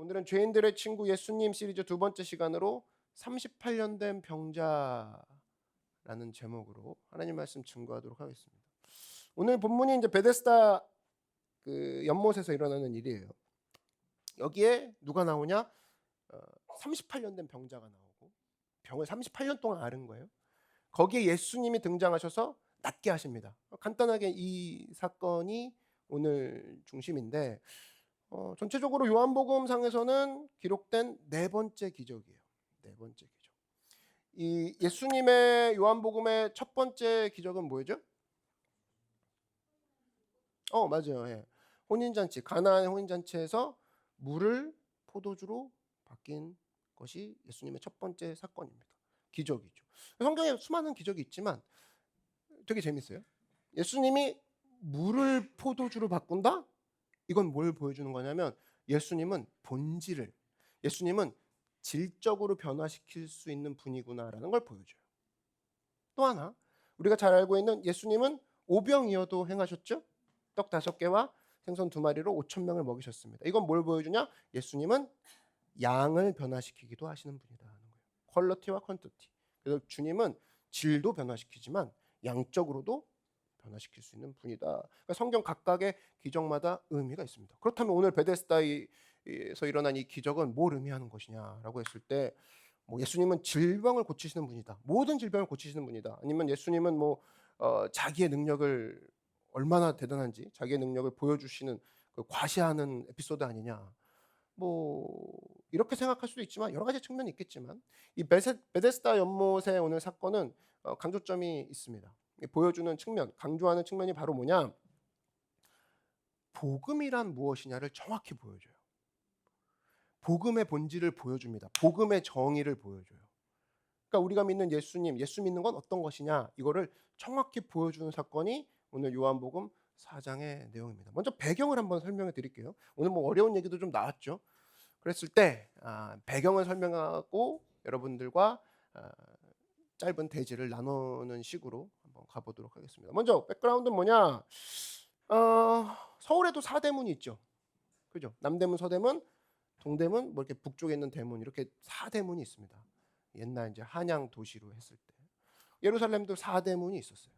오늘은 죄인들의 친구 예수님 시리즈 두 번째 시간으로 38년 된 병자라는 제목으로 하나님 말씀 증거하도록 하겠습니다. 오늘 본문이 이제 베데스다 그 연못에서 일어나는 일이에요. 여기에 누가 나오냐? 38년 된 병자가 나오고 병을 38년 동안 앓은 거예요. 거기에 예수님이 등장하셔서 낫게 하십니다. 간단하게 이 사건이 오늘 중심인데 전체적으로 요한복음상에서는 기록된 네 번째 기적이에요. 네 번째 기적. 이 예수님의 요한복음의 첫 번째 기적은 뭐였죠? 맞아요. 예. 혼인잔치, 가나안의 혼인잔치에서 물을 포도주로 바뀐 것이 예수님의 첫 번째 사건입니다. 기적이죠. 성경에 수많은 기적이 있지만 되게 재밌어요. 예수님이 물을 포도주로 바꾼다? 이건 뭘 보여주는 거냐면 예수님은 본질을, 예수님은 질적으로 변화시킬 수 있는 분이구나라는 걸 보여줘요. 또 하나, 우리가 잘 알고 있는 예수님은 오병이어도 행하셨죠? 떡 5개와 생선 2마리로 5천 명을 먹이셨습니다. 이건 뭘 보여주냐? 예수님은 양을 변화시키기도 하시는 분이라는 거예요. 퀄리티와 퀀티티. 그래서 주님은 질도 변화시키지만 양적으로도 변화시킬 수 있는 분이다. 그러니까 성경 각각의 기적마다 의미가 있습니다. 그렇다면 오늘 베데스다에서 일어난 이 기적은 뭘 의미하는 것이냐라고 했을 때 예수님은 질병을 고치시는 분이다. 모든 질병을 고치시는 분이다. 아니면 예수님은 자기의 능력을 얼마나 대단한지 자기의 능력을 보여주시는 그 과시하는 에피소드 아니냐. 이렇게 생각할 수도 있지만 여러 가지 측면이 있겠지만 이 베데스다 연못의 오늘 사건은 강조점이 있습니다. 보여주는 측면, 강조하는 측면이 바로 뭐냐? 복음이란 무엇이냐를 정확히 보여줘요. 복음의 본질을 보여줍니다. 복음의 정의를 보여줘요. 그러니까 우리가 믿는 예수님, 예수 믿는 건 어떤 것이냐? 이거를 정확히 보여주는 사건이 오늘 요한복음 4장의 내용입니다. 먼저 배경을 한번 설명해 드릴게요. 오늘 어려운 얘기도 좀 나왔죠. 그랬을 때 배경을 설명하고 여러분들과 짧은 대지를 나누는 식으로 한번 가보도록 하겠습니다. 먼저 백그라운드는 뭐냐? 서울에도 4대문이 있죠. 그죠? 남대문, 서대문, 동대문, 이렇게 북쪽에 있는 대문 이렇게 4대문이 있습니다. 옛날 이제 한양 도시로 했을 때 예루살렘도 4대문이 있었어요.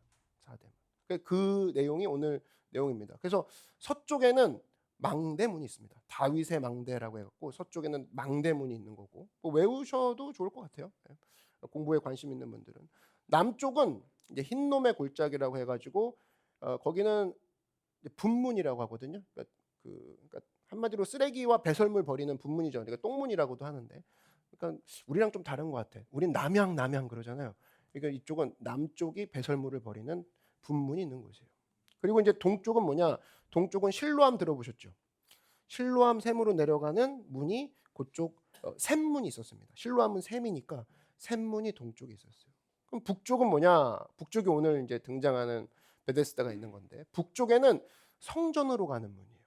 4대문. 그 내용이 오늘 내용입니다. 그래서 서쪽에는 망대문이 있습니다. 다윗의 망대라고 해갖고 서쪽에는 망대문이 있는 거고 외우셔도 좋을 것 같아요. 공부에 관심 있는 분들은. 남쪽은 이제 흰놈의 골짜기라고 해가지고 거기는 분문이라고 하거든요. 그러니까 한마디로 쓰레기와 배설물 버리는 분문이죠. 그러니까 똥문이라고도 하는데, 그러니까 우리랑 좀 다른 것 같아. 우린 남양 그러잖아요. 그러니까 이쪽은 남쪽이 배설물을 버리는 분문이 있는 곳이에요. 그리고 이제 동쪽은 뭐냐? 동쪽은 실로암 들어보셨죠? 실로암 샘으로 내려가는 문이 그쪽 샘문이 있었습니다. 실로암은 샘이니까 샘문이 동쪽에 있었어요. 그럼 북쪽은 뭐냐? 북쪽이 오늘 이제 등장하는 베데스다가 있는 건데 북쪽에는 성전으로 가는 문이에요.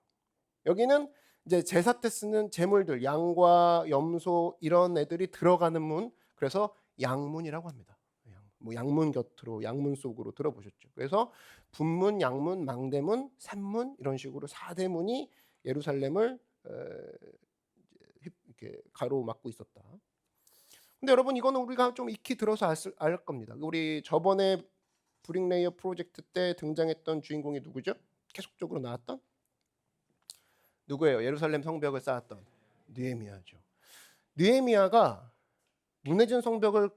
여기는 이제 제사 때 쓰는 제물들, 양과 염소 이런 애들이 들어가는 문, 그래서 양문이라고 합니다. 양문 곁으로, 양문 속으로 들어보셨죠. 그래서 분문, 양문, 망대문, 샘문 이런 식으로 4대문이 예루살렘을 이렇게 가로막고 있었다. 근데 여러분 이거는 우리가 좀 익히 들어서 알 겁니다. 우리 저번에 브릭레이어 프로젝트 때 등장했던 주인공이 누구죠? 계속적으로 나왔던 누구예요? 예루살렘 성벽을 쌓았던 느헤미야죠. 느헤미야가 무너진 성벽을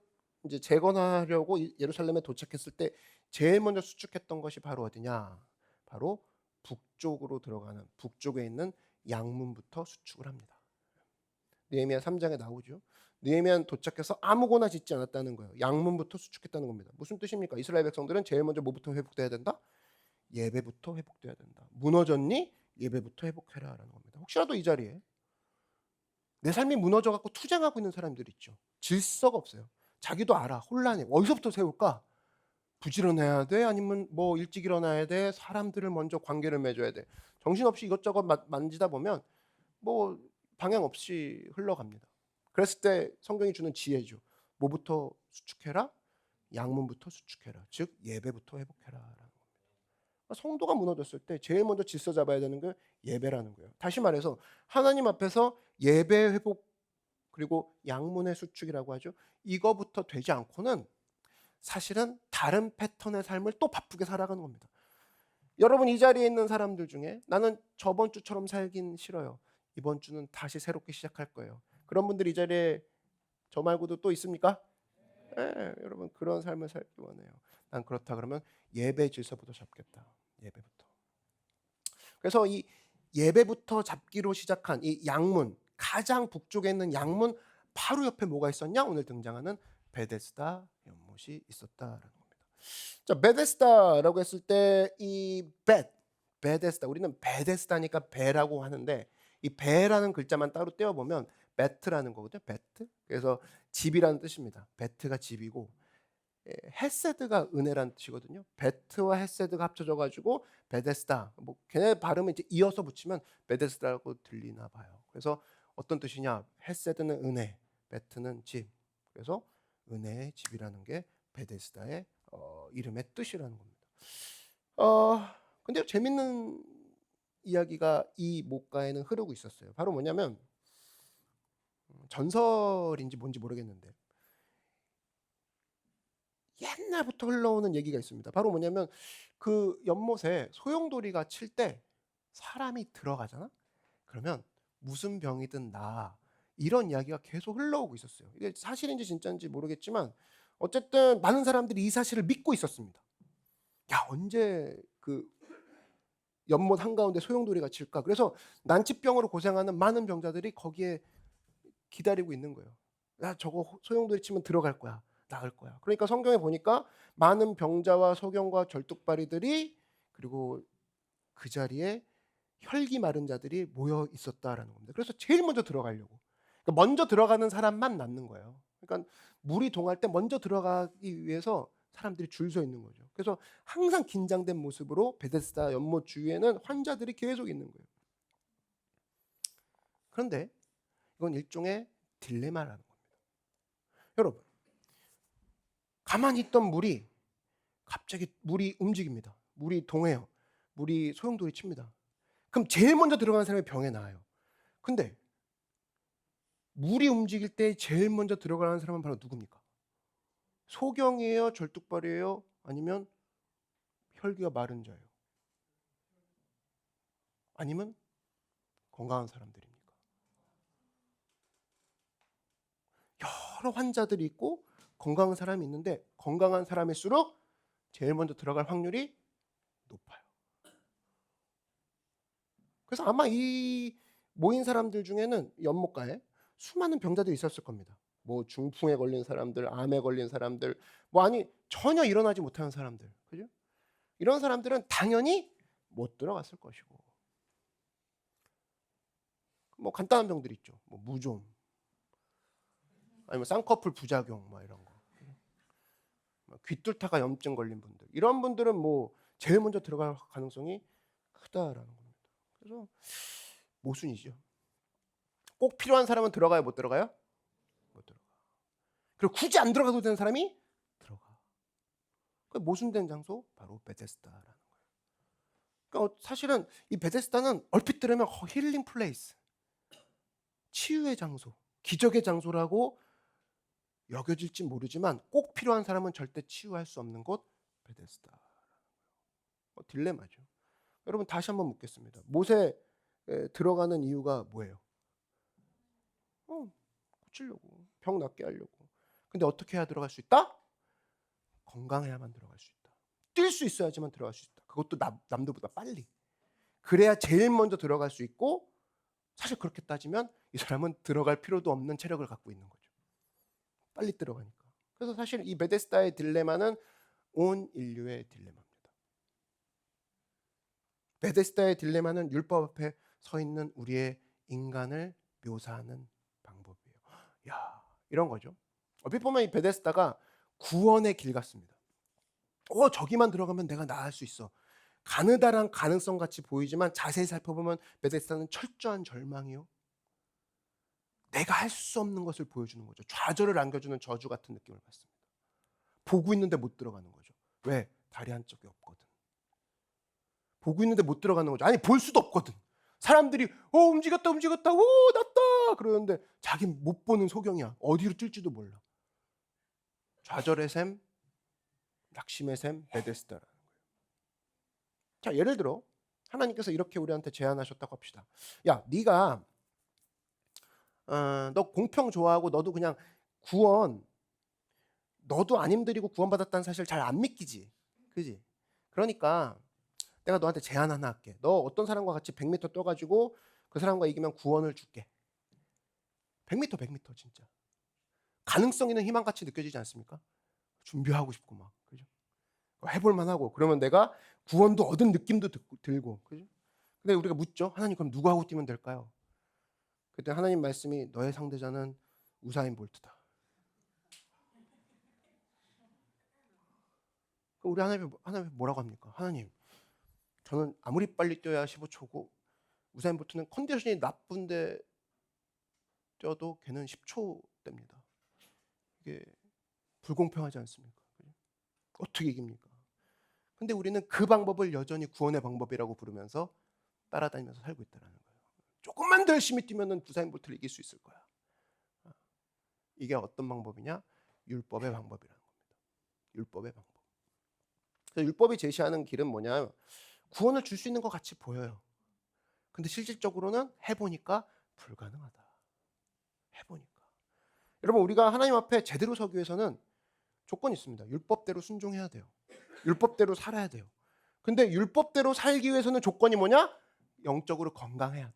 이제 재건하려고 예루살렘에 도착했을 때 제일 먼저 수축했던 것이 바로 어디냐? 바로 북쪽으로 들어가는 북쪽에 있는 양문부터 수축을 합니다. 느헤미야 3장에 나오죠. 느헤미야 도착해서 아무거나 짓지 않았다는 거예요. 양문부터 수축했다는 겁니다. 무슨 뜻입니까? 이스라엘 백성들은 제일 먼저 뭐부터 회복돼야 된다? 예배부터 회복돼야 된다. 무너졌니? 예배부터 회복해라라는 겁니다. 혹시라도 이 자리에 내 삶이 무너져 갖고 투쟁하고 있는 사람들 있죠. 질서가 없어요. 자기도 알아. 혼란해. 어디서부터 세울까? 부지런해야 돼? 아니면 일찍 일어나야 돼? 사람들을 먼저 관계를 맺어야 돼? 정신없이 이것저것 만지다 보면 방향 없이 흘러갑니다. 그랬을 때 성경이 주는 지혜죠. 뭐부터 수축해라? 양문부터 수축해라. 즉 예배부터 회복해라. 성도가 무너졌을 때 제일 먼저 질서 잡아야 되는 게 예배라는 거예요. 다시 말해서 하나님 앞에서 예배 회복 그리고 양문의 수축이라고 하죠. 이거부터 되지 않고는 사실은 다른 패턴의 삶을 또 바쁘게 살아가는 겁니다. 여러분 이 자리에 있는 사람들 중에 나는 저번 주처럼 살긴 싫어요. 이번 주는 다시 새롭게 시작할 거예요. 그런 분들 이 자리에 저 말고도 또 있습니까? 예, 여러분 그런 삶을 살기 원해요. 난 그렇다 그러면 예배 질서부터 잡겠다. 예배부터. 그래서 이 예배부터 잡기로 시작한 이 양문, 가장 북쪽에 있는 양문 바로 옆에 뭐가 있었냐? 오늘 등장하는 베데스다 연못이 있었다라는 겁니다. 자, 베데스다라고 했을 때 이 베데스다 우리는 베데스다니까 배라고 하는데 이 배라는 글자만 따로 떼어 보면 베트라는 거거든요. 베트. 그래서 집이라는 뜻입니다. 베트가 집이고 헤세드가 은혜라는 뜻이거든요. 베트와 헤세드가 합쳐져 가지고 베데스다. 뭐 걔네 발음을 이제 이어서 붙이면 베데스다라고 들리나 봐요. 그래서 어떤 뜻이냐? 헤세드는 은혜, 베트는 집. 그래서 은혜의 집이라는 게 베데스다의 이름의 뜻이라는 겁니다. 근데 재밌는 이야기가 이 목가에는 흐르고 있었어요. 바로 뭐냐면 전설인지 뭔지 모르겠는데 옛날부터 흘러오는 얘기가 있습니다. 바로 뭐냐면 그 연못에 소용돌이가 칠 때 사람이 들어가잖아. 그러면 무슨 병이든 나 이런 이야기가 계속 흘러오고 있었어요. 이게 사실인지 진짜인지 모르겠지만 어쨌든 많은 사람들이 이 사실을 믿고 있었습니다. 야 언제 그 연못 한가운데 소용돌이가 칠까? 그래서 난치병으로 고생하는 많은 병자들이 거기에 기다리고 있는 거예요. 야 저거 소용돌이 치면 들어갈 거야. 나을 거야. 그러니까 성경에 보니까 많은 병자와 소경과 절뚝발이들이 그리고 그 자리에 혈기 마른 자들이 모여 있었다라는 겁니다. 그래서 제일 먼저 들어가려고. 그러니까 먼저 들어가는 사람만 낫는 거예요. 그러니까 물이 동할 때 먼저 들어가기 위해서 사람들이 줄 서 있는 거죠. 그래서 항상 긴장된 모습으로 베데스다 연못 주위에는 환자들이 계속 있는 거예요. 그런데 이건 일종의 딜레마라는 겁니다. 여러분, 가만히 있던 물이 갑자기 물이 움직입니다. 물이 동해요. 물이 소용돌이 칩니다. 그럼 제일 먼저 들어가는 사람이 병에 나아요. 근데 물이 움직일 때 제일 먼저 들어가는 사람은 바로 누굽니까? 소경이에요? 절뚝발이에요? 아니면 혈기가 마른 자예요? 아니면 건강한 사람들입니까? 여러 환자들이 있고 건강한 사람이 있는데 건강한 사람일수록 제일 먼저 들어갈 확률이 높아요. 그래서 아마 이 모인 사람들 중에는 연못가에 수많은 병자들이 있었을 겁니다. 뭐 중풍에 걸린 사람들, 암에 걸린 사람들, 뭐 아니 전혀 일어나지 못하는 사람들, 그죠? 이런 사람들은 당연히 못 들어갔을 것이고, 뭐 간단한 병들 있죠. 뭐 무좀, 아니면 쌍꺼풀 부작용, 뭐 이런 거, 뭐 귀뚫다가 염증 걸린 분들, 이런 분들은 뭐 제일 먼저 들어갈 가능성이 크다라는 겁니다. 그래서 모순이죠. 꼭 필요한 사람은 들어가요, 못 들어가요? 못 들어가. 그리고 굳이 안 들어가도 되는 사람이 들어가. 그 모순된 장소 바로 베데스다라는 거예요. 그러니까 사실은 이 베데스다는 얼핏 들으면 힐링 플레이스, 치유의 장소, 기적의 장소라고 여겨질지 모르지만 꼭 필요한 사람은 절대 치유할 수 없는 곳 베데스다. 딜레마죠. 여러분 다시 한번 묻겠습니다. 못에 들어가는 이유가 뭐예요? 고치려고, 병 낫게 하려고. 근데 어떻게 해야 들어갈 수 있다? 건강해야만 들어갈 수 있다. 뛸 수 있어야지만 들어갈 수 있다. 그것도 남들보다 빨리. 그래야 제일 먼저 들어갈 수 있고, 사실 그렇게 따지면 이 사람은 들어갈 필요도 없는 체력을 갖고 있는 거죠. 빨리 들어가니까. 그래서 사실 이 베데스다의 딜레마는 온 인류의 딜레마입니다. 베데스다의 딜레마는 율법 앞에 서 있는 우리의 인간을 묘사하는 방법이에요. 야, 이런 거죠. 어떻게 보면 이 베데스다가 구원의 길 같습니다. 저기만 들어가면 내가 나을 수 있어. 가느다란 가능성 같이 보이지만 자세히 살펴보면 베데스다는 철저한 절망이요. 내가 할 수 없는 것을 보여주는 거죠. 좌절을 안겨주는 저주 같은 느낌을 받습니다. 보고 있는데 못 들어가는 거죠. 왜? 다리 한쪽이 없거든. 보고 있는데 못 들어가는 거죠. 아니 볼 수도 없거든. 사람들이 움직였다 움직였다 오 났다 그러는데 자기 못 보는 소경이야. 어디로 뛸지도 몰라. 좌절의 샘, 낙심의 샘, 베데스다라는 거예요. 자 예를 들어 하나님께서 이렇게 우리한테 제안하셨다고 합시다. 야 네가 너 공평 좋아하고 너도 그냥 구원 너도 안 힘들이고 구원받았다는 사실 잘 안 믿기지. 그지? 그러니까 내가 너한테 제안 하나 할게. 너 어떤 사람과 같이 100m 떠가지고 그 사람과 이기면 구원을 줄게. 100m, 100m 진짜. 가능성 있는 희망같이 느껴지지 않습니까? 준비하고 싶고 막. 그죠? 해볼만 하고. 그러면 내가 구원도 얻은 느낌도 들고. 그죠? 근데 우리가 묻죠. 하나님 그럼 누구하고 뛰면 될까요? 그때 하나님 말씀이 너의 상대자는 우사인 볼트다. 그럼 우리 하나님 뭐라고 합니까? 하나님 저는 아무리 빨리 뛰어야 15초고 우사인 볼트는 컨디션이 나쁜데 뛰어도 걔는 10초 됩니다. 이게 불공평하지 않습니까? 어떻게 이깁니까? 근데 우리는 그 방법을 여전히 구원의 방법이라고 부르면서 따라다니면서 살고 있다는 거예요. 조금만 더 열심히 뛰면 우사인 볼트를 이길 수 있을 거야. 이게 어떤 방법이냐? 율법의 방법이라는 겁니다. 율법의 방법. 그래서 율법이 제시하는 길은 뭐냐? 구원을 줄 수 있는 것 같이 보여요. 근데 실질적으로는 해보니까 불가능하다. 해보니까. 여러분 우리가 하나님 앞에 제대로 서기 위해서는 조건이 있습니다. 율법대로 순종해야 돼요. 율법대로 살아야 돼요. 근데 율법대로 살기 위해서는 조건이 뭐냐? 영적으로 건강해야 돼.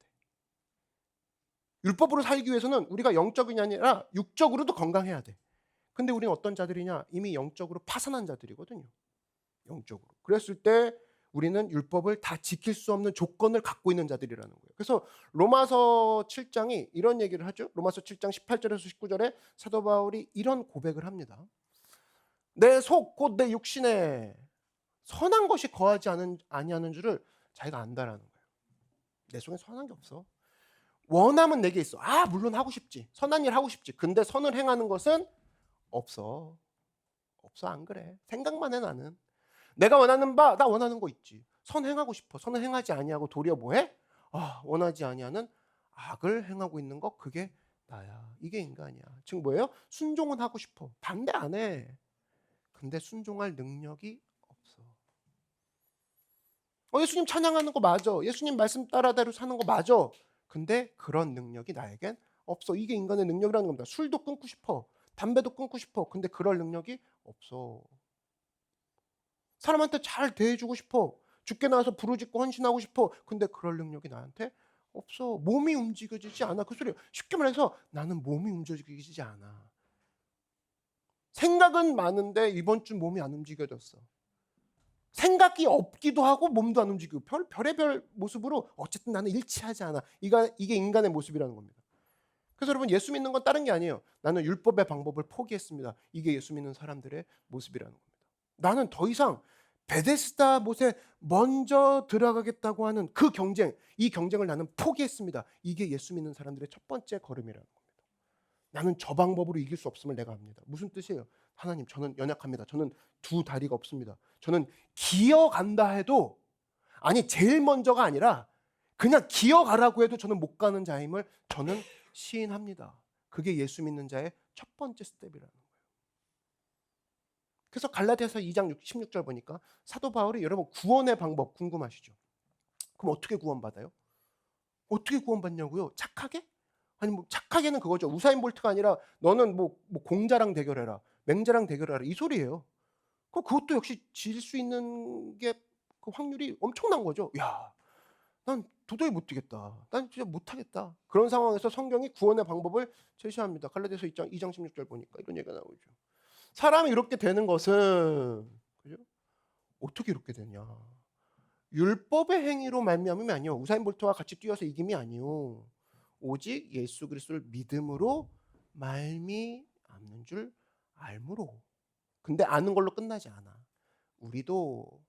율법으로 살기 위해서는 우리가 영적이 아니라 육적으로도 건강해야 돼. 근데 우리는 어떤 자들이냐? 이미 영적으로 파산한 자들이거든요. 영적으로. 그랬을 때 우리는 율법을 다 지킬 수 없는 조건을 갖고 있는 자들이라는 거예요. 그래서 로마서 7장이 이런 얘기를 하죠. 로마서 7장 18절에서 19절에 사도 바울이 이런 고백을 합니다. 내 속 곧 내 육신에 선한 것이 거하지 아니하는 줄을 자기가 안다라는 거예요. 내 속에 선한 게 없어. 원함은 내게 있어. 물론 하고 싶지. 선한 일 하고 싶지. 근데 선을 행하는 것은 없어. 없어 안 그래. 생각만 해 나는. 내가 원하는 바 나 원하는 거 있지. 선 행하고 싶어. 선을 행하지 아니하고 도리어 뭐해? 원하지 아니하는 악을 행하고 있는 거 그게 나야. 이게 인간이야. 즉 뭐예요? 순종은 하고 싶어. 반대 안 해. 근데 순종할 능력이 없어. 예수님 찬양하는 거 맞아. 예수님 말씀 따라대로 사는 거 맞아. 근데 그런 능력이 나에겐 없어. 이게 인간의 능력이라는 겁니다. 술도 끊고 싶어. 담배도 끊고 싶어. 근데 그럴 능력이 없어. 사람한테 잘 대해주고 싶어. 죽게 나와서 부르짖고 헌신하고 싶어. 근데 그럴 능력이 나한테 없어. 몸이 움직여지지 않아. 그 소리 쉽게 말해서 나는 몸이 움직이지 않아. 생각은 많은데 이번 주 몸이 안 움직여졌어. 생각이 없기도 하고 몸도 안 움직이고 별의별 모습으로 어쨌든 나는 일치하지 않아. 이게 인간의 모습이라는 겁니다. 그래서 여러분 예수 믿는 건 다른 게 아니에요. 나는 율법의 방법을 포기했습니다. 이게 예수 믿는 사람들의 모습이라는 겁니다. 나는 더 이상 베데스다 못에 먼저 들어가겠다고 하는 그 경쟁, 이 경쟁을 나는 포기했습니다. 이게 예수 믿는 사람들의 첫 번째 걸음이라는 겁니다. 나는 저 방법으로 이길 수 없음을 내가 압니다. 무슨 뜻이에요? 하나님 저는 연약합니다. 저는 두 다리가 없습니다. 저는 기어간다 해도 제일 먼저가 아니라 그냥 기어가라고 해도 저는 못 가는 자임을 저는 시인합니다. 그게 예수 믿는 자의 첫 번째 스텝이라는 거예요. 그래서 갈라디아서 2장 16절 보니까 사도 바울이 여러분 구원의 방법 궁금하시죠? 그럼 어떻게 구원받아요? 어떻게 구원받냐고요? 착하게? 아니 착하게는 그거죠. 우사인 볼트가 아니라 너는 뭐 공자랑 대결해라. 맹자랑 대결해라. 이 소리예요. 그것도 역시 질 수 있는 게 그 확률이 엄청난 거죠. 야, 난 도저히 못 뛰겠다. 난 진짜 못 하겠다. 그런 상황에서 성경이 구원의 방법을 제시합니다. 갈라디아서 2장 16절 보니까 이런 얘기가 나오죠. 사람이 이렇게 되는 것은 그죠? 어떻게 이렇게 되냐? 율법의 행위로 말미암음이 아니요. 우사인 볼트와 같이 뛰어서 이김이 아니요. 오직 예수 그리스도를 믿음으로 말미암는 줄 알므로. 근데 아는 걸로 끝나지 않아. 우리도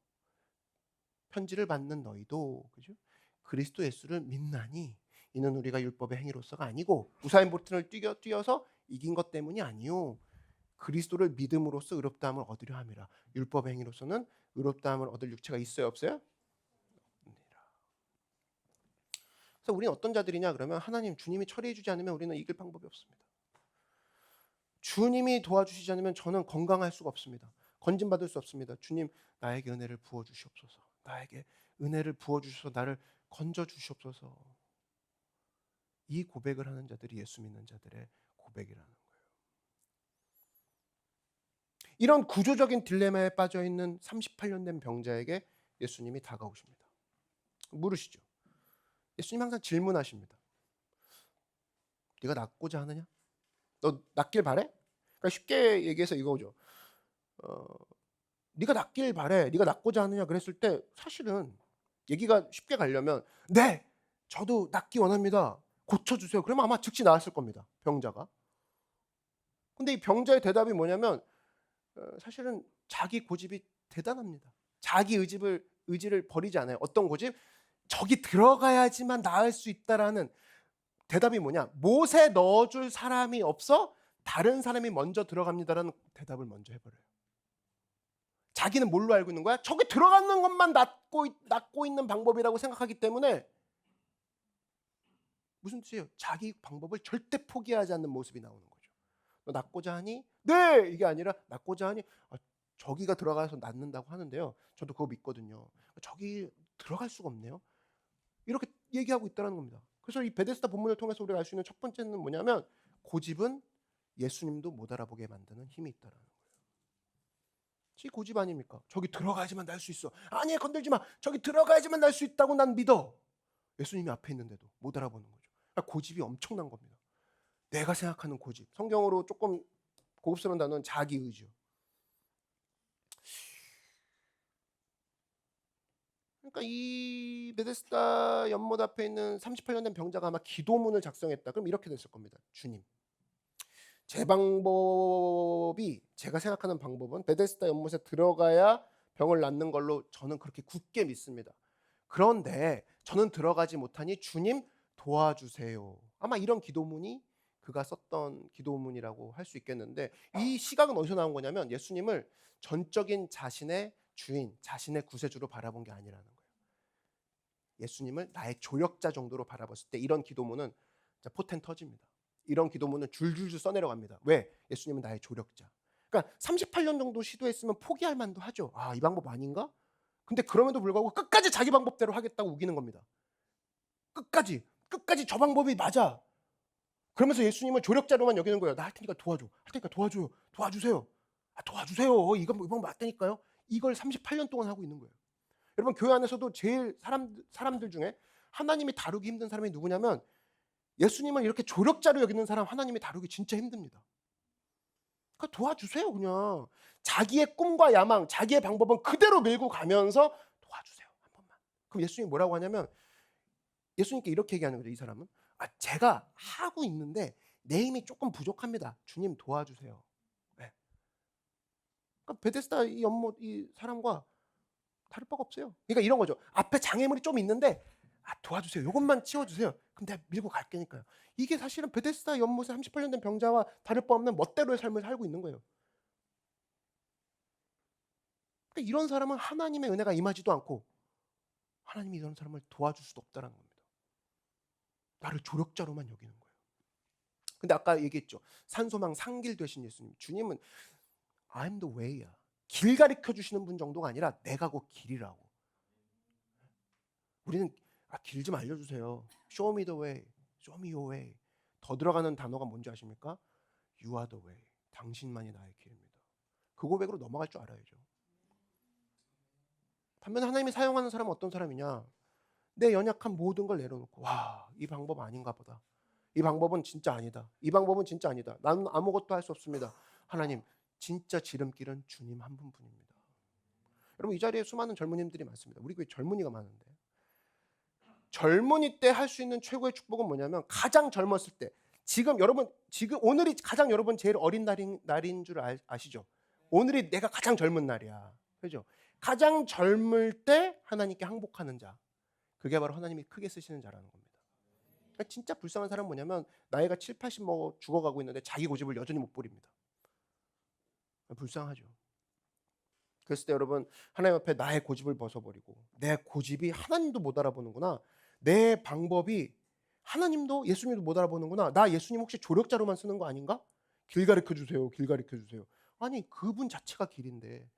편지를 받는 너희도 그죠? 그리스도 예수를 믿나니 이는 우리가 율법의 행위로서가 아니고 우사인 볼트를 뛰어서 이긴 것 때문이 아니요. 그리스도를 믿음으로써 의롭다함을 얻으려 함이라. 율법의 행위로서는 의롭다함을 얻을 육체가 있어요, 없어요? 그래서 우리는 어떤 자들이냐 그러면 하나님 주님이 처리해 주지 않으면 우리는 이길 방법이 없습니다. 주님이 도와주시지 않으면 저는 건강할 수가 없습니다. 건진받을 수 없습니다. 주님 나에게 은혜를 부어 주시옵소서. 나에게 은혜를 부어 주셔서 나를 건져 주시옵소서. 이 고백을 하는 자들이 예수 믿는 자들의 고백이라는 거예요. 이런 구조적인 딜레마에 빠져 있는 38년 된 병자에게 예수님이 다가오십니다. 물으시죠. 예수님 항상 질문하십니다. 네가 낫고자 하느냐? 너 낫길 바래? 그러니까 쉽게 얘기해서 이거죠. 네가 낫길 바래. 네가 낫고자 하느냐 그랬을 때 사실은 얘기가 쉽게 가려면 네, 저도 낫기 원합니다. 고쳐주세요. 그러면 아마 즉시 나았을 겁니다. 병자가. 근데 이 병자의 대답이 뭐냐면 사실은 자기 고집이 대단합니다. 자기 의지를 버리지 않아요. 어떤 고집? 저기 들어가야지만 나을 수 있다라는 대답이 뭐냐? 못에 넣어줄 사람이 없어 다른 사람이 먼저 들어갑니다라는 대답을 먼저 해버려요. 자기는 뭘로 알고 있는 거야? 저기 들어가는 것만 낫고 있는 방법이라고 생각하기 때문에 무슨 뜻이에요? 자기 방법을 절대 포기하지 않는 모습이 나오는 거죠. 너 낫고자 하니? 네! 이게 아니라 낫고자 하니? 저기가 들어가서 낫는다고 하는데요. 저도 그거 믿거든요. 저기 들어갈 수가 없네요. 이렇게 얘기하고 있다는 겁니다. 그래서 이 베데스다 본문을 통해서 우리가 알 수 있는 첫 번째는 뭐냐면 고집은 예수님도 못 알아보게 만드는 힘이 있다는 거예요. 제 고집 아닙니까? 저기 들어가야지만 날 수 있어. 아니 건들지 마. 저기 들어가야지만 날 수 있다고 난 믿어. 예수님이 앞에 있는데도 못 알아보는 거죠. 그러니까 고집이 엄청난 겁니다. 내가 생각하는 고집. 성경으로 조금 고급스러운 단어는 자기의지요. 그러니까 이 베데스다 연못 앞에 있는 38년 된 병자가 아마 기도문을 작성했다. 그럼 이렇게 됐을 겁니다. 주님, 제 방법이 제가 생각하는 방법은 베데스다 연못에 들어가야 병을 낫는 걸로 저는 그렇게 굳게 믿습니다. 그런데 저는 들어가지 못하니 주님 도와주세요. 아마 이런 기도문이 그가 썼던 기도문이라고 할 수 있겠는데 이 시각은 어디서 나온 거냐면 예수님을 전적인 자신의 주인, 자신의 구세주로 바라본 게 아니라는 거예요. 예수님을 나의 조력자 정도로 바라봤을 때 이런 기도문은 포텐 터집니다. 이런 기도문은 줄줄줄 써내려갑니다. 왜? 예수님은 나의 조력자. 그러니까 38년 정도 시도했으면 포기할 만도 하죠. 이 방법 아닌가? 근데 그럼에도 불구하고 끝까지 자기 방법대로 하겠다고 우기는 겁니다. 끝까지 저 방법이 맞아. 그러면서 예수님은 조력자로만 여기는 거예요. 나 할 테니까 도와줘. 할 테니까 도와줘요. 도와주세요. 도와주세요. 이건 맞다니까요. 이걸 38년 동안 하고 있는 거예요. 여러분 교회 안에서도 제일 사람들 중에 하나님이 다루기 힘든 사람이 누구냐면 예수님을 이렇게 조력자로 여기는 사람 하나님이 다루기 진짜 힘듭니다. 그러니까 도와주세요 그냥. 자기의 꿈과 야망, 자기의 방법은 그대로 밀고 가면서 도와주세요 한 번만. 그럼 예수님이 뭐라고 하냐면 예수님께 이렇게 얘기하는 거죠. 이 사람은 제가 하고 있는데 내 힘이 조금 부족합니다. 주님 도와주세요. 네. 그러니까 베데스다 이 연못 이 사람과 다를 바가 없어요. 그러니까 이런 거죠. 앞에 장애물이 좀 있는데 도와주세요. 이것만 치워주세요. 그럼 내가 밀고 갈 거니까요. 이게 사실은 베데스다 연못에 38년 된 병자와 다를 바 없는 멋대로의 삶을 살고 있는 거예요. 그러니까 이런 사람은 하나님의 은혜가 임하지도 않고 하나님이 이런 사람을 도와줄 수도 없다는 겁니다. 나를 조력자로만 여기는 거예요. 근데 아까 얘기했죠. 산소망 상길 되신 예수님. 주님은 I'm the way야. 길 가르쳐 주시는 분 정도가 아니라 내가 그 길이라고. 우리는 길 좀 알려주세요. Show me the way. Show me your way. 더 들어가는 단어가 뭔지 아십니까? You are the way. 당신만이 나의 길입니다. 그 고백으로 넘어갈 줄 알아야죠. 반면에 하나님이 사용하는 사람은 어떤 사람이냐? 내 연약한 모든 걸 내려놓고 이 방법 아닌가 보다. 이 방법은 진짜 아니다. 이 방법은 진짜 아니다. 나는 아무것도 할 수 없습니다. 하나님, 진짜 지름길은 주님 한 분뿐입니다. 여러분 이 자리에 수많은 젊은이들이 많습니다. 우리 교회 젊은이가 많은데 젊은이 때 할 수 있는 최고의 축복은 뭐냐면 가장 젊었을 때 지금 오늘이 가장 여러분 제일 어린 날인 줄 아시죠? 오늘이 내가 가장 젊은 날이야. 그죠? 가장 젊을 때 하나님께 항복하는 자. 그게 바로 하나님이 크게 쓰시는 자라는 겁니다. 그러니까 진짜 불쌍한 사람은 뭐냐면 나이가 7, 80 먹어 죽어가고 있는데 자기 고집을 여전히 못 버립니다. 불쌍하죠. 그랬을 때 여러분 하나님 앞에 나의 고집을 벗어버리고 내 고집이 하나님도 못 알아보는구나. 내 방법이 하나님도 예수님도 못 알아보는구나. 나 예수님 혹시 조력자로만 쓰는 거 아닌가? 길 가르쳐 주세요. 길 가르쳐 주세요. 아니 그분 자체가 길인데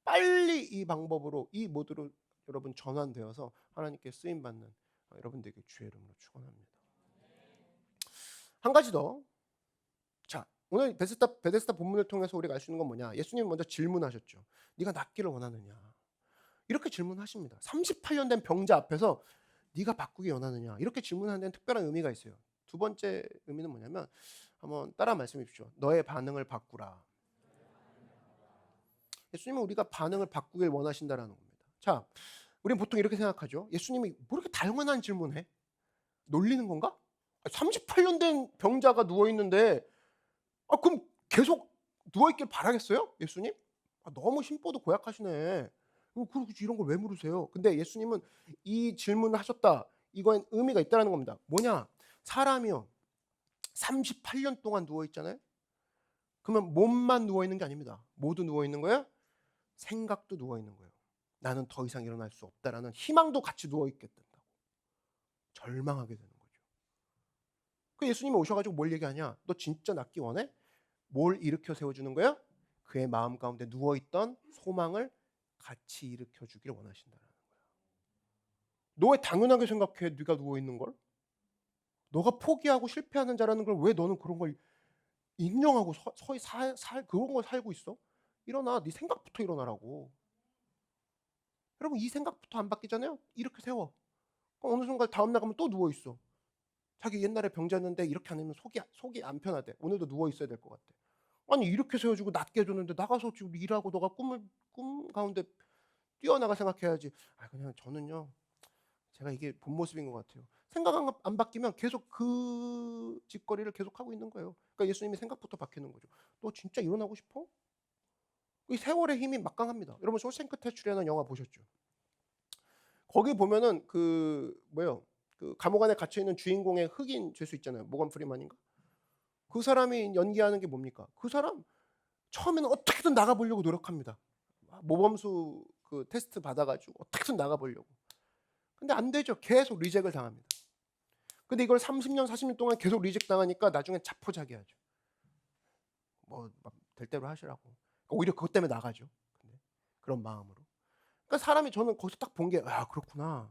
빨리 이 방법으로 이 모드로 여러분 전환되어서 하나님께 쓰임 받는 여러분들에게 주의 이름으로 축원합니다. 한 가지 더. 자, 오늘 베데스다 본문을 통해서 우리가 알 수 있는 건 뭐냐? 예수님이 먼저 질문하셨죠. 네가 낫기를 원하느냐? 이렇게 질문하십니다. 38년 된 병자 앞에서 네가 바꾸기 원하느냐? 이렇게 질문하는 데는 특별한 의미가 있어요. 두 번째 의미는 뭐냐면 한번 따라 말씀해 주십시오. 너의 반응을 바꾸라. 예수님은 우리가 반응을 바꾸길 원하신다라는 겁니다. 자, 우리는 보통 이렇게 생각하죠. 예수님이 뭐 이렇게 다양한 질문해? 놀리는 건가? 38년 된 병자가 누워 있는데 그럼 계속 누워 있길 바라겠어요? 예수님? 너무 심보도 고약하시네. 그리고 이런 걸 왜 물으세요? 근데 예수님은 이 질문을 하셨다. 이건 의미가 있다는 겁니다. 뭐냐? 사람이요. 38년 동안 누워 있잖아요. 그러면 몸만 누워 있는 게 아닙니다. 모두 누워 있는 거예요? 생각도 누워 있는 거예요. 나는 더 이상 일어날 수 없다라는 희망도 같이 누워 있게 된다고. 절망하게 되는 거죠. 그 예수님이 오셔가지고 뭘 얘기하냐? 너 진짜 낫기 원해? 뭘 일으켜 세워주는 거야? 그의 마음 가운데 누워있던 소망을 같이 일으켜 주기를 원하신다는 거야. 너 왜 당연하게 생각해? 네가 누워있는 걸? 너가 포기하고 실패하는 자라는 걸 왜 너는 그런 걸 인정하고 서서히 그런 걸 살고 있어? 일어나. 네 생각부터 일어나라고. 여러분 이 생각부터 안 바뀌잖아요? 이렇게 세워. 어느 순간 다음 날 가면 또 누워있어. 자기 옛날에 병자였는데 이렇게 안 하면 속이 안 편하대. 오늘도 누워있어야 될 것 같아. 아니 이렇게 세워주고 낫게 해줬는데 나가서 지금 일하고 너가 꿈 가운데 뛰어나가 생각해야지. 그냥 저는요. 제가 이게 본 모습인 것 같아요. 생각 안 바뀌면 계속 그 짓거리를 계속 하고 있는 거예요. 그러니까 예수님이 생각부터 바뀌는 거죠. 너 진짜 일어나고 싶어? 이 세월의 힘이 막강합니다. 여러분 쇼생크 탈출이라는 영화 보셨죠? 거기 보면은 그 감옥 안에 갇혀 있는 주인공의 흑인 죄수 있잖아요. 모건 프리만인가? 그 사람이 연기하는 게 뭡니까? 그 사람 처음에는 어떻게든 나가보려고 노력합니다. 모범수 그 테스트 받아가지고 어떻게든 나가보려고. 근데 안 되죠. 계속 리젝을 당합니다. 근데 이걸 30년, 40년 동안 계속 리젝 당하니까 나중에 자포자기하죠. 뭐 될 대로 하시라고. 그러니까 오히려 그것 때문에 나가죠. 근데 그런 마음으로. 그러니까 사람이 저는 거기서 딱 본 게 그렇구나.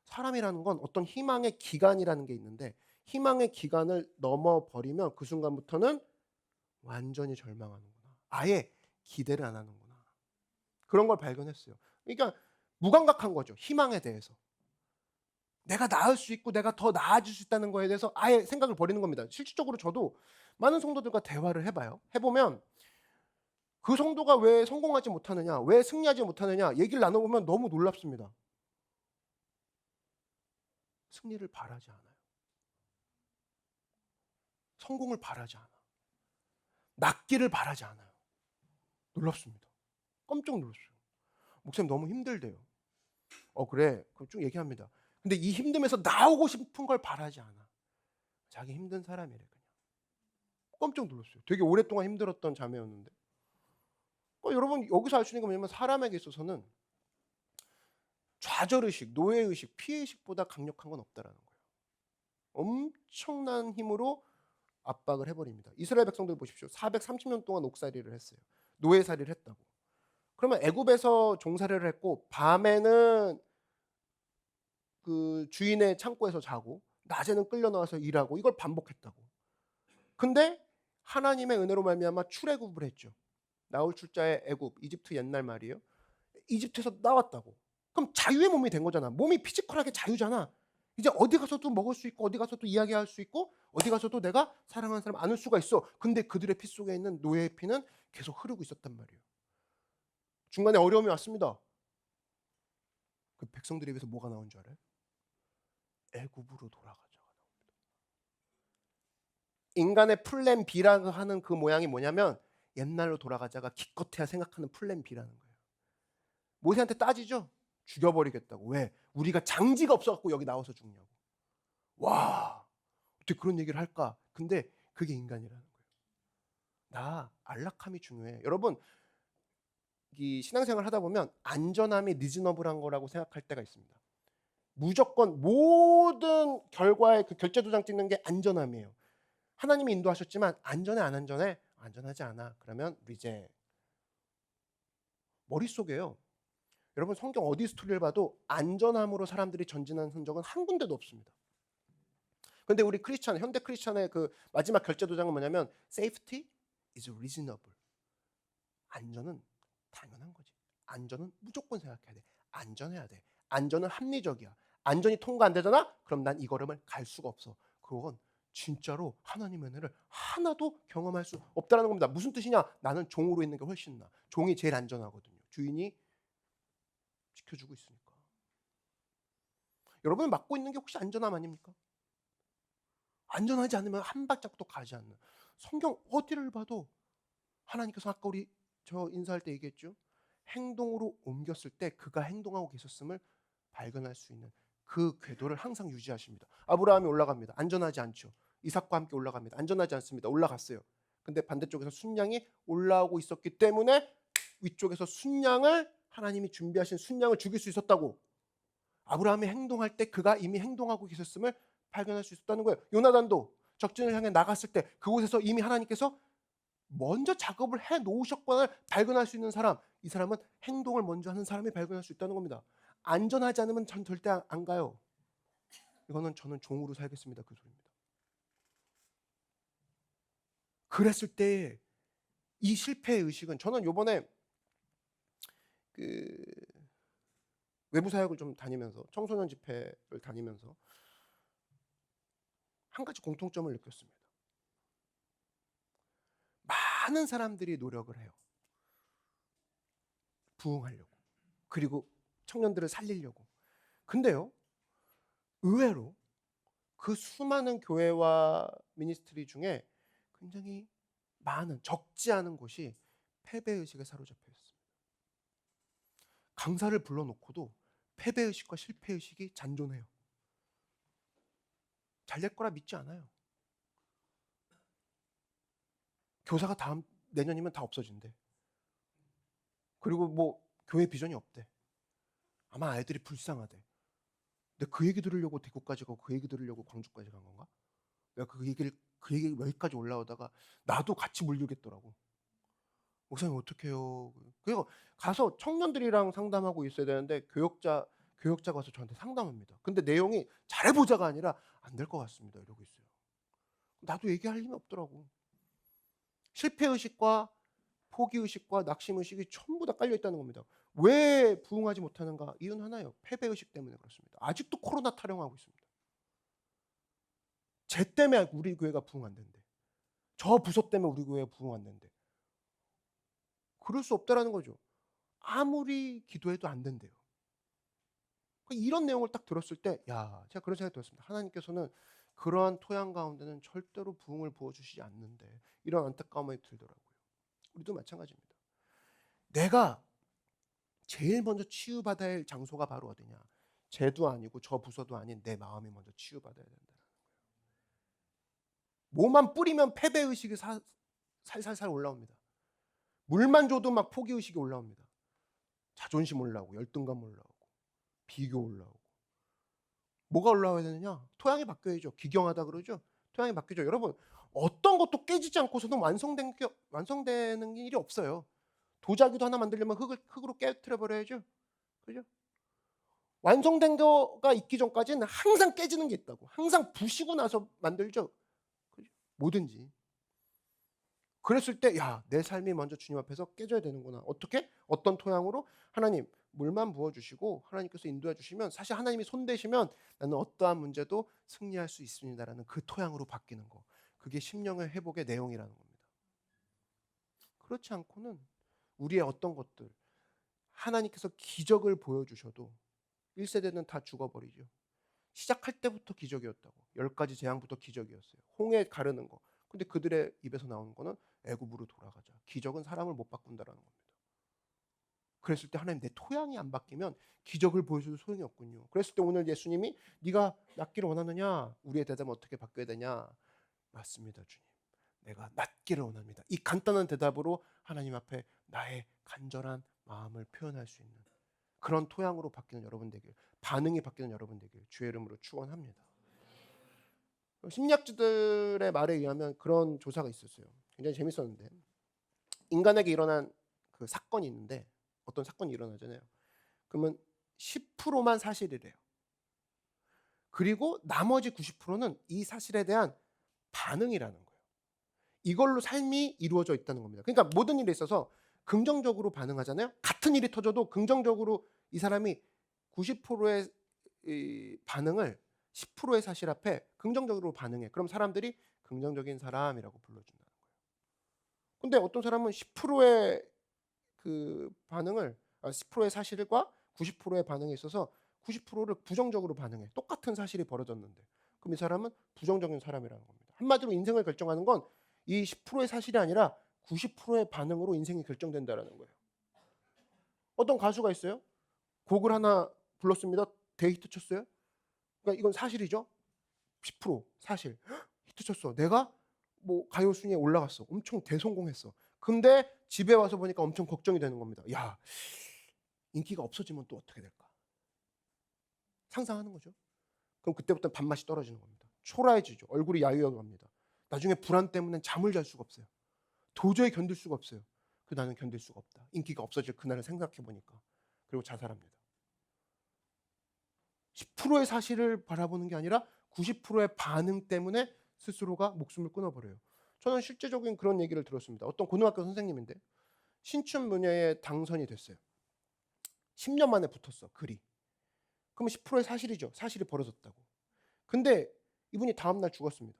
사람이라는 건 어떤 희망의 기간이라는 게 있는데 희망의 기간을 넘어버리면 그 순간부터는 완전히 절망하는구나. 아예 기대를 안 하는구나. 그런 걸 발견했어요. 그러니까 무감각한 거죠. 희망에 대해서. 내가 나을 수 있고 내가 더 나아질 수 있다는 거에 대해서 아예 생각을 버리는 겁니다. 실질적으로 저도 많은 성도들과 대화를 해봐요. 해보면 그 성도가 왜 성공하지 못하느냐, 왜 승리하지 못하느냐 얘기를 나눠보면 너무 놀랍습니다. 승리를 바라지 않아요. 성공을 바라지 않아. 낫기를 바라지 않아요. 놀랍습니다. 깜짝 놀랐어요. 목사님 너무 힘들대요. 그래. 그럼 쭉 얘기합니다. 근데 이 힘듦에서 나오고 싶은 걸 바라지 않아. 자기 힘든 사람이래 그냥. 깜짝 놀랐어요. 되게 오랫동안 힘들었던 자매였는데. 여러분 여기서 알 수 있는 건 뭐냐면 사람에게 있어서는 좌절의식, 노예의식, 피해의식보다 강력한 건 없다라는 거예요. 엄청난 힘으로 압박을 해버립니다. 이스라엘 백성들 보십시오. 430년 동안 옥살이를 했어요. 노예살이를 했다고. 그러면 애굽에서 종살이를 했고 밤에는 그 주인의 창고에서 자고 낮에는 끌려 나와서 일하고 이걸 반복했다고. 근데 하나님의 은혜로 말미암아 출애굽을 했죠. 나올 출자의 애굽, 이집트 옛날 말이에요. 이집트에서 나왔다고. 그럼 자유의 몸이 된 거잖아. 몸이 피지컬하게 자유잖아. 이제 어디 가서도 먹을 수 있고 어디 가서도 이야기할 수 있고 어디 가서도 내가 사랑하는 사람 안을 수가 있어. 근데 그들의 피 속에 있는 노예의 피는 계속 흐르고 있었단 말이에요. 중간에 어려움이 왔습니다. 그 백성들의 입에서 뭐가 나온 줄 알아요? 애굽으로 돌아가자가 나옵니다. 인간의 플랜 B라고 하는 그 모양이 뭐냐면 옛날로 돌아가자가 기껏해야 생각하는 플랜 B라는 거예요. 모세한테 따지죠. 죽여버리겠다고. 왜? 우리가 장지가 없어갖고 여기 나와서 죽냐고. 와, 어떻게 그런 얘기를 할까? 근데 그게 인간이라는 거예요. 나 안락함이 중요해. 여러분 이 신앙생활 하다 보면 안전함이 리즈너블한 거라고 생각할 때가 있습니다. 무조건 모든 결과에 그 결제 도장 찍는 게 안전함이에요. 하나님이 인도하셨지만 안전해 안 안전해? 안전하지 않아. 그러면 리제. 머릿속에요. 여러분 성경 어디 스토리를 봐도 안전함으로 사람들이 전진한 흔적은 한 군데도 없습니다. 근데 우리 크리스찬, 현대 크리스찬의 그 마지막 결제 도장은 뭐냐면 safety is reasonable. 안전은 당연한 거지. 안전은 무조건 생각해야 돼. 안전해야 돼. 안전은 합리적이야. 안전이 통과 안 되잖아? 그럼 난 이 걸음을 갈 수가 없어. 그건 진짜로 하나님의 은혜를 하나도 경험할 수 없다는 겁니다. 무슨 뜻이냐? 나는 종으로 있는 게 훨씬 나아. 종이 제일 안전하거든요. 주인이 지켜주고 있으니까. 여러분 맡고 있는 게 혹시 안전함 아닙니까? 안전하지 않으면 한 발짝도 가지 않는. 성경 어디를 봐도 하나님께서 아까 우리 저 인사할 때 얘기했죠. 행동으로 옮겼을 때 그가 행동하고 계셨음을 발견할 수 있는 그 궤도를 항상 유지하십니다. 아브라함이 올라갑니다. 안전하지 않죠. 이삭과 함께 올라갑니다. 안전하지 않습니다. 올라갔어요. 근데 반대쪽에서 순양이 올라오고 있었기 때문에 위쪽에서 순양을 하나님이 준비하신 순양을 죽일 수 있었다고. 아브라함이 행동할 때 그가 이미 행동하고 계셨음을 발견할 수 있었다는 거예요. 요나단도 적진을 향해 나갔을 때 그곳에서 이미 하나님께서 먼저 작업을 해 놓으셨거나 발견할 수 있는 사람, 이 사람은 행동을 먼저 하는 사람이 발견할 수 있다는 겁니다. 안전하지 않으면 전 절대 안 가요. 이거는 저는 종으로 살겠습니다. 그 소리입니다. 그랬을 때 이 실패의 의식은 저는 요번에 그 외부 사역을 좀 다니면서 청소년 집회를 다니면서 한 가지 공통점을 느꼈습니다. 많은 사람들이 노력을 해요. 부흥하려고. 그리고 청년들을 살리려고. 근데요. 의외로 그 수많은 교회와 미니스트리 중에 굉장히 많은 적지 않은 곳이 패배의식에 사로잡혀 있습니다. 강사를 불러놓고도 패배의식과 실패의식이 잔존해요. 잘 될 거라 믿지 않아요. 교사가 내년이면 다 없어진대. 그리고 뭐 교회 비전이 없대. 아마 아이들이 불쌍하대. 근데 그 얘기 들으려고 대구까지 가고 그 얘기 들으려고 광주까지 간 건가? 내가 그 얘기 여기까지 올라오다가 나도 같이 물리겠더라고. 목사님 어떡해요. 그리고 가서 청년들이랑 상담하고 있어야 되는데 교역자가 와서 저한테 상담합니다. 근데 내용이 잘해보자가 아니라 안 될 것 같습니다. 이러고 있어요. 나도 얘기할 힘이 없더라고. 실패의식과 포기의식과 낙심의식이 전부 다 깔려있다는 겁니다. 왜 부흥하지 못하는가? 이유는 하나예요. 패배의식 때문에 그렇습니다. 아직도 코로나 타령하고 있습니다. 쟤 때문에 우리 교회가 부흥 안 된대. 저 부서 때문에 우리 교회가 부흥 안 된대. 그럴 수 없다라는 거죠. 아무리 기도해도 안 된대요. 이런 내용을 딱 들었을 때, 야, 제가 그런 생각이 들었습니다. 하나님께서는 그러한 토양 가운데는 절대로 부흥을 부어주시지 않는데 이런 안타까움이 들더라고요. 우리도 마찬가지입니다. 내가 제일 먼저 치유받아야 할 장소가 바로 어디냐? 쟤도 아니고 저 부서도 아닌 내 마음이 먼저 치유받아야 된다는 거예요. 뭐만 뿌리면 패배의식이 살살살 올라옵니다. 물만 줘도 막 포기의식이 올라옵니다. 자존심 올라오고 열등감 올라오고 비교 올라오고. 뭐가 올라와야 되느냐? 토양이 바뀌어야죠. 기경하다 그러죠. 토양이 바뀌죠. 여러분 어떤 것도 깨지지 않고서는 완성되는 일이 없어요. 도자기도 하나 만들려면 흙으로 깨트려 버려야죠. 그죠? 완성된 거가 있기 전까지는 항상 깨지는 게 있다고. 항상 부시고 나서 만들죠. 그죠? 뭐든지. 그랬을 때, 야, 내 삶이 먼저 주님 앞에서 깨져야 되는구나. 어떻게? 어떤 토양으로? 하나님, 물만 부어주시고 하나님께서 인도해 주시면 사실 하나님이 손대시면 나는 어떠한 문제도 승리할 수 있습니다라는 그 토양으로 바뀌는 거. 그게 심령의 회복의 내용이라는 겁니다. 그렇지 않고는 우리의 어떤 것들, 하나님께서 기적을 보여주셔도 1세대는 다 죽어버리죠. 시작할 때부터 기적이었다고. 10가지 재앙부터 기적이었어요. 홍해 가르는 거. 근데 그들의 입에서 나오는 거는 애굽으로 돌아가자. 기적은 사람을 못 바꾼다라는 겁니다. 그랬을 때 하나님 내 토양이 안 바뀌면 기적을 보여줘도 소용이 없군요. 그랬을 때 오늘 예수님이 네가 낫기를 원하느냐? 우리의 대답은 어떻게 바뀌어야 되냐? 맞습니다, 주님. 내가 낫기를 원합니다. 이 간단한 대답으로 하나님 앞에 나의 간절한 마음을 표현할 수 있는 그런 토양으로 바뀌는 여러분 되길, 반응이 바뀌는 여러분 되길 주의 이름으로 축원합니다. 심리학자들의 말에 의하면 그런 조사가 있었어요. 굉장히 재밌었는데, 인간에게 일어난 그 사건이 있는데, 어떤 사건이 일어나잖아요. 그러면 10%만 사실이래요. 그리고 나머지 90%는 이 사실에 대한 반응이라는 거예요. 이걸로 삶이 이루어져 있다는 겁니다. 그러니까 모든 일에 있어서 긍정적으로 반응하잖아요. 같은 일이 터져도 긍정적으로 이 사람이 90%의 이 반응을 10%의 사실 앞에 긍정적으로 반응해. 그럼 사람들이 긍정적인 사람이라고 불러준다는 거예요. 근데 어떤 사람은 10%의 그 반응을 10%의 사실과 90%의 반응에 있어서 90%를 부정적으로 반응해. 똑같은 사실이 벌어졌는데. 그럼 이 사람은 부정적인 사람이라는 겁니다. 한마디로 인생을 결정하는 건 이 10%의 사실이 아니라 90%의 반응으로 인생이 결정된다는 거예요. 어떤 가수가 있어요. 곡을 하나 불렀습니다. 데이트 쳤어요. 그러니까 이건 사실이죠. 10% 사실. 히트 쳤어. 내가 뭐 가요 순위에 올라갔어. 엄청 대성공했어. 근데 집에 와서 보니까 엄청 걱정이 되는 겁니다. 야, 인기가 없어지면 또 어떻게 될까? 상상하는 거죠. 그럼 그때부터 밥맛이 떨어지는 겁니다. 초라해지죠. 얼굴이 야유어갑니다. 나중에 불안 때문에 잠을 잘 수가 없어요. 도저히 견딜 수가 없어요. 나는 견딜 수가 없다. 인기가 없어질 그날을 생각해 보니까. 그리고 자살합니다. 10%의 사실을 바라보는 게 아니라 90%의 반응 때문에 스스로가 목숨을 끊어버려요. 저는 실제적인 그런 얘기를 들었습니다. 어떤 고등학교 선생님인데 신춘문예에 당선이 됐어요. 10년 만에 붙었어, 글이. 그러면 10%의 사실이죠. 사실이 벌어졌다고. 근데 이분이 다음날 죽었습니다.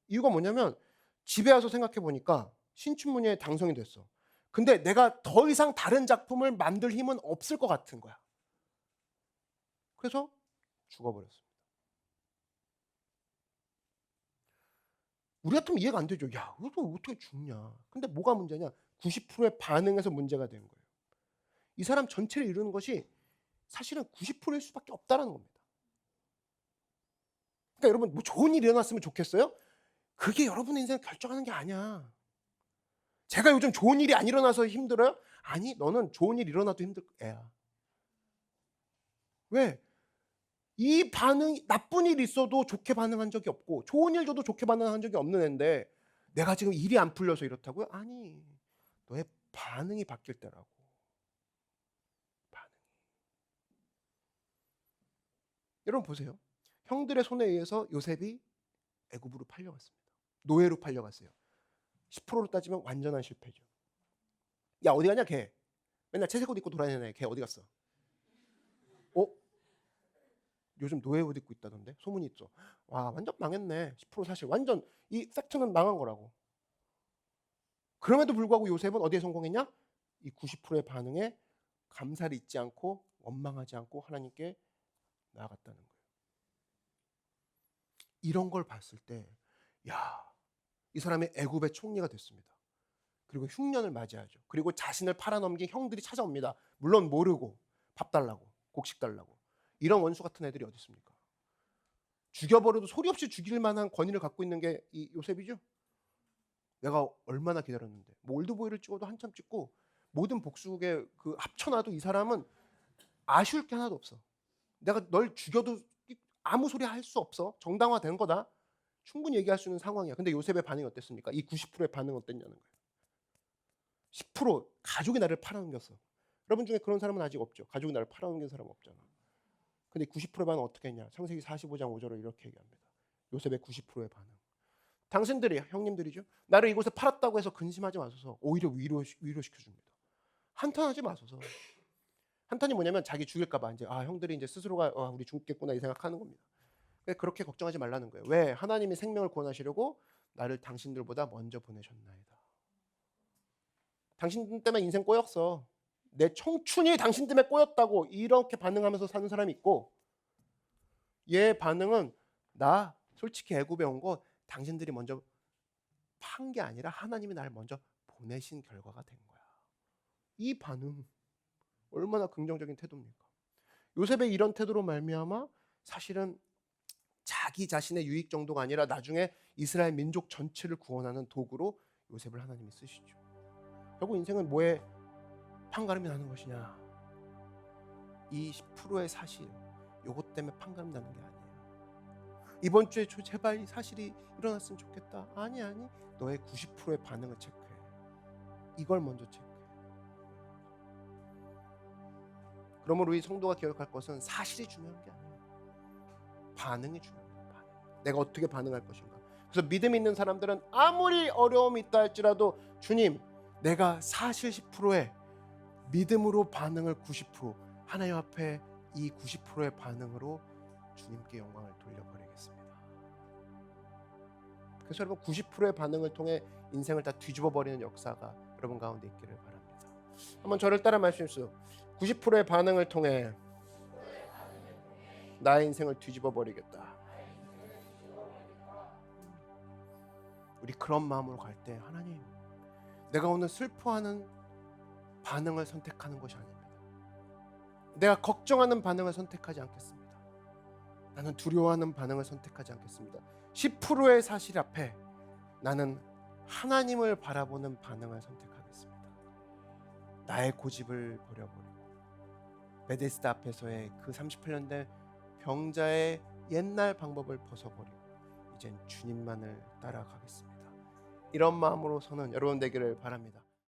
이유가 뭐냐면 집에 와서 생각해 보니까 신춘문예에 당선이 됐어. 근데 내가 더 이상 다른 작품을 만들 힘은 없을 것 같은 거야. 그래서 죽어버렸습니다. 우리 같으면 이해가 안 되죠. 야, 너 어떻게 죽냐. 근데 뭐가 문제냐. 90%의 반응에서 문제가 된 거예요. 이 사람 전체를 이루는 것이 사실은 90%일 수밖에 없다는 겁니다. 그러니까 여러분, 뭐 좋은 일이 일어났으면 좋겠어요? 그게 여러분의 인생을 결정하는 게 아니야. 제가 요즘 좋은 일이 안 일어나서 힘들어요? 아니, 너는 좋은 일 일어나도 힘들 애야. 왜? 이 반응이, 나쁜 일 있어도 좋게 반응한 적이 없고 좋은 일 줘도 좋게 반응한 적이 없는 애인데 내가 지금 일이 안 풀려서 이렇다고요? 아니, 너의 반응이 바뀔 때라고. 반응. 여러분 보세요. 형들의 손에 의해서 요셉이 애굽으로 팔려갔습니다. 노예로 팔려갔어요. 10%로 따지면 완전한 실패죠. 야, 어디 가냐 걔. 맨날 채색 옷 입고 돌아다니는 애. 걔 어디 갔어? 어? 요즘 노예 옷 입고 있다던데 소문이 있죠. 와, 완전 망했네. 10% 사실 완전 이 팩트는 망한 거라고. 그럼에도 불구하고 요셉은 어디에 성공했냐? 이 90%의 반응에 감사를 잊지 않고 원망하지 않고 하나님께 나아갔다는 거예요. 이런 걸 봤을 때, 야, 이 사람이 애굽의 총리가 됐습니다. 그리고 흉년을 맞이하죠. 그리고 자신을 팔아넘긴 형들이 찾아옵니다. 물론 모르고 밥 달라고, 곡식 달라고. 이런 원수 같은 애들이 어디 있습니까? 죽여버려도 소리 없이 죽일 만한 권위를 갖고 있는 게 이 요셉이죠. 내가 얼마나 기다렸는데. 뭐 올드보이를 찍어도 한참 찍고 모든 복수국에 그 합쳐놔도 이 사람은 아쉬울 게 하나도 없어. 내가 널 죽여도 아무 소리 할 수 없어. 정당화된 거다. 충분히 얘기할 수 있는 상황이야. 근데 요셉의 반응이 어땠습니까? 이 90%의 반응은 어땠냐는 거예요. 10% 가족이 나를 팔아넘겼어. 여러분 중에 그런 사람은 아직 없죠. 가족이 나를 팔아넘긴 사람은 없잖아. 근데 90%의 반응 어떻게 했냐? 창세기 45장 5절을 이렇게 얘기합니다. 요셉의 90%의 반응. 당신들이, 형님들이죠. 나를 이곳에 팔았다고 해서 근심하지 마소서. 오히려 위로시켜줍니다. 한탄하지 마소서. 한탄이 뭐냐면 자기 죽일까 봐 이제 형들이 이제 스스로가 우리 죽겠구나 이 생각하는 겁니다. 그렇게 걱정하지 말라는 거예요. 왜? 하나님이 생명을 구원하시려고 나를 당신들보다 먼저 보내셨나이다. 당신 때문에 인생 꼬였어. 내 청춘이 당신 때문에 꼬였다고 이렇게 반응하면서 사는 사람이 있고, 얘 반응은 나 솔직히 애굽에 온 거 당신들이 먼저 판 게 아니라 하나님이 나를 먼저 보내신 결과가 된 거야. 이 반응 얼마나 긍정적인 태도입니까? 요셉의 이런 태도로 말미암아 사실은 자기 자신의 유익 정도가 아니라 나중에 이스라엘 민족 전체를 구원하는 도구로 요셉을 하나님이 쓰시죠. 결국 인생은 뭐에 판가름이 나는 것이냐? 이 10%의 사실, 요것 때문에 판가름 나는 게 아니에요. 이번 주에 제발 이 사실이 일어났으면 좋겠다. 아니, 너의 90%의 반응을 체크해. 이걸 먼저 체크해. 그러므로 우리 성도가 기억할 것은 사실이 중요한 게 아니에요. 반응이 중요합니다. 반응. 내가 어떻게 반응할 것인가. 그래서 믿음 있는 사람들은 아무리 어려움이 있다 할지라도 주님, 내가 사실 10%의 믿음으로 반응을 90%, 하나님 앞에 이 90%의 반응으로 주님께 영광을 돌려버리겠습니다. 그래서 여러분 90%의 반응을 통해 인생을 다 뒤집어 버리는 역사가 여러분 가운데 있기를 바랍니다. 한번 저를 따라 말씀하십시오. 90%의 반응을 통해 나의 인생을 뒤집어 버리겠다. 우리 그런 마음으로 갈 때 하나님, 내가 오늘 슬퍼하는 반응을 선택하는 것이 아닙니다. 내가 걱정하는 반응을 선택하지 않겠습니다. 나는 두려워하는 반응을 선택하지 않겠습니다. 10%의 사실 앞에 나는 하나님을 바라보는 반응을 선택하겠습니다. 나의 고집을 버려버리고 베데스다 앞에서의 그 38년 된 병자의 옛날 방법을 벗어버리고 이젠 주님만을 따라가겠습니다. 이런 마음으로 서는 여러분 되기를 바랍니다.